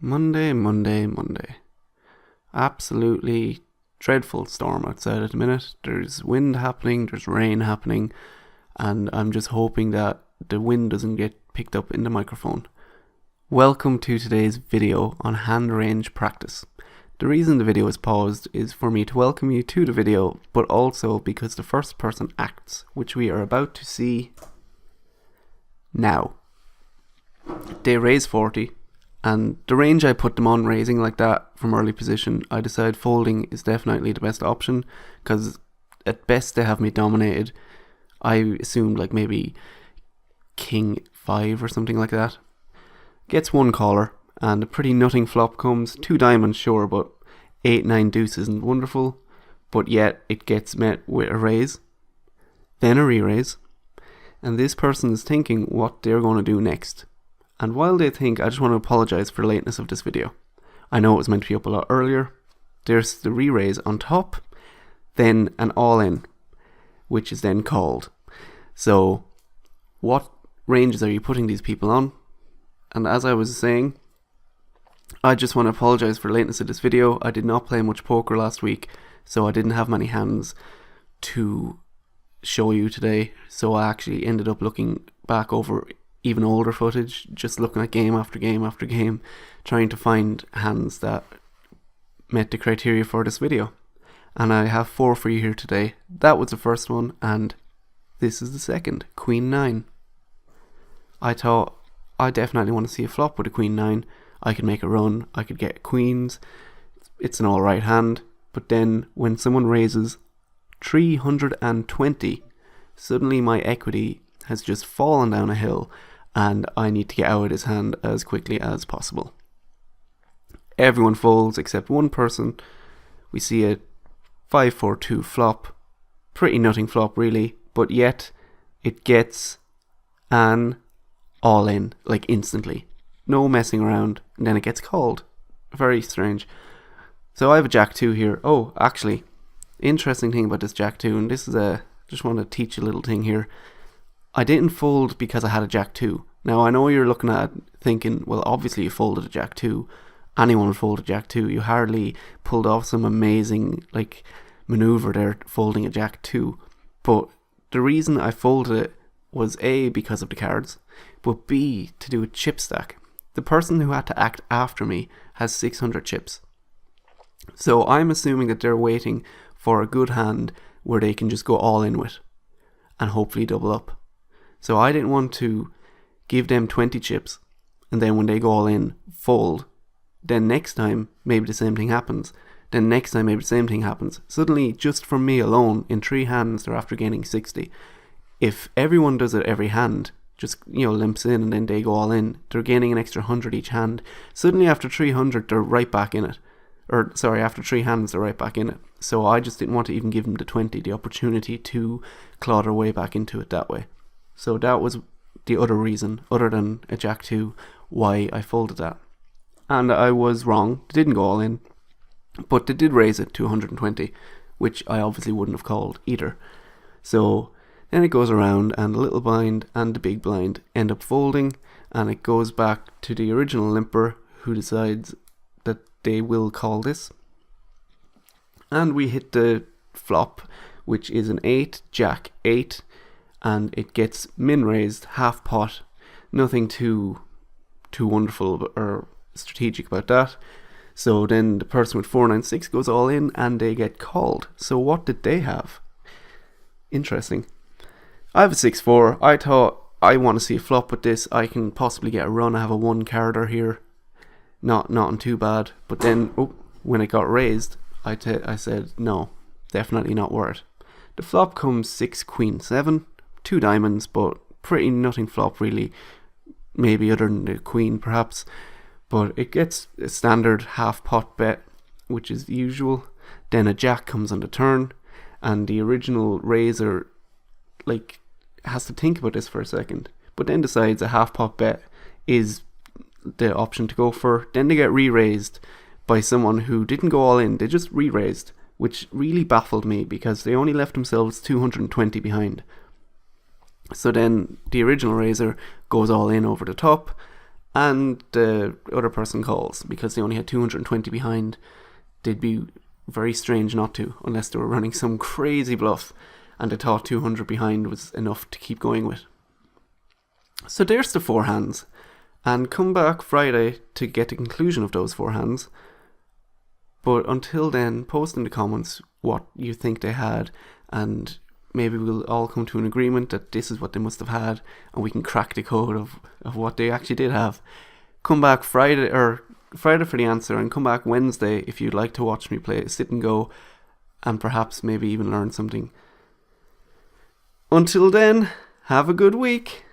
Monday, Monday, Monday. Absolutely dreadful storm outside at the minute. There's wind happening, there's rain happening, and I'm just hoping that the wind doesn't get picked up in the microphone. Welcome to today's video on hand range practice. The reason the video is paused is for me to welcome you to the video, but also because the first person acts, which we are about to see now. They raise 40, and the range I put them on raising like that from early position, I decide folding is definitely the best option, because at best they have me dominated. I assumed like maybe king 5 or something like that. Gets one caller, and a pretty nutting flop comes. 2 diamonds, sure, but 8-9 deuce isn't wonderful, but yet it gets met with a raise, then a re-raise, and this person is thinking what they're going to do next. And while they think, I just want to apologise for the lateness of this video. I know it was meant to be up a lot earlier. There's the re-raise on top, then an all-in, which is then called. So, what ranges are you putting these people on? And as I was saying, I just want to apologise for the lateness of this video. I did not play much poker last week, so I didn't have many hands to show you today. So I actually ended up looking back over even older footage, just looking at game after game after game, trying to find hands that met the criteria for this video. And I have 4 for you here today. That was the first one, and this is the second, Queen 9. I thought, I definitely want to see a flop with a Queen 9. I could make a run, I could get queens, it's an alright hand, but then when someone raises 320, suddenly my equity has just fallen down a hill, and I need to get out of this hand as quickly as possible. Everyone folds except one person. We see a 5-4-2 flop, pretty nutting flop really, but yet it gets an all-in, like instantly. No messing around, and then it gets called. Very strange. So I have a Jack 2 here. Oh, actually, interesting thing about this Jack 2, and this is just want to teach a little thing here. I didn't fold because I had a Jack 2. Now I know you're looking at it thinking, well, obviously you folded a Jack 2. Anyone would fold a Jack 2. You hardly pulled off some amazing maneuver there folding a Jack 2. But the reason I folded it was A, because of the cards, but B, to do a chip stack. The person who had to act after me has 600 chips. So I'm assuming that they're waiting for a good hand where they can just go all in with and hopefully double up. So I didn't want to give them 20 chips and then when they go all in, fold. Then next time, maybe the same thing happens. Then next time, maybe the same thing happens. Suddenly, just from me alone, in 3 hands, they're after gaining 60. If everyone does it every hand, just limps in and then they go all in, they're gaining an extra 100 each hand. Suddenly after 300, they're right back in it. After 3 hands, they're right back in it. So I just didn't want to even give them the 20, the opportunity to claw their way back into it that way. So that was the other reason, other than a Jack 2, why I folded that. And I was wrong. They didn't go all in, but they did raise it to 120, which I obviously wouldn't have called either. So then it goes around, and the little blind and the big blind end up folding, and it goes back to the original limper, who decides that they will call this. And we hit the flop, which is an 8, Jack 8, and it gets min raised, half pot. Nothing too wonderful or strategic about that. So then the person with 496 goes all in, and they get called. So what did they have? Interesting. I have a 6-4. I thought, I want to see a flop with this. I can possibly get a run. I have a 1 carder here. Not too bad. But then, when it got raised, I said, no, definitely not worth it. The flop comes 6 Queen 7, 2 diamonds, but pretty nutting flop really. Maybe other than the Queen perhaps. But it gets a standard half pot bet, which is the usual. Then a Jack comes on the turn, and the original raiser has to think about this for a second, but then decides a half pot bet is the option to go for. Then they get re-raised by someone who didn't go all in, they just re-raised, which really baffled me because they only left themselves 220 behind. So then the original raiser goes all in over the top, and the other person calls because they only had 220 behind, they'd be very strange not to, unless they were running some crazy bluff and they thought 200 behind was enough to keep going with. So there's the 4 hands, and come back Friday to get the conclusion of those 4 hands. But until then, post in the comments what you think they had, and maybe we'll all come to an agreement that this is what they must have had, and we can crack the code of what they actually did have. Come back Friday for the answer, and come back Wednesday if you'd like to watch me play Sit and Go, and perhaps maybe even learn something. Until then, have a good week.